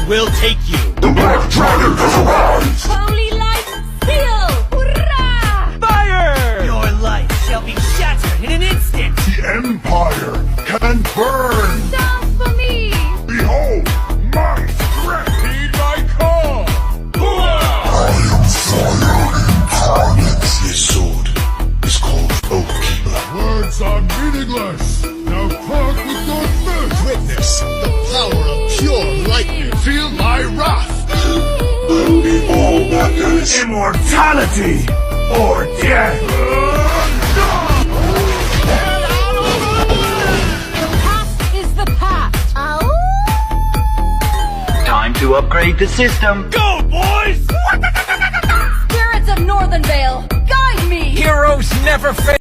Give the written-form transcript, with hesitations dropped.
will take you. The Black Dragon has arrived! Holy light seal! Hurrah! Fire! Your life shall be shattered in an instant! The Empire can burn! Dance for me! Behold, my strength! Heed my call! I am fire incarnate. This sword is called Oathkeeper. Words are meaningless! Now part with your fist! Witness the power of pure lightning. Feel my wrath! Only all matters immortality or death! The past is the past! Time to upgrade the system. Go, boys! Spirits of Northern Vale, guide me! Heroes never fail.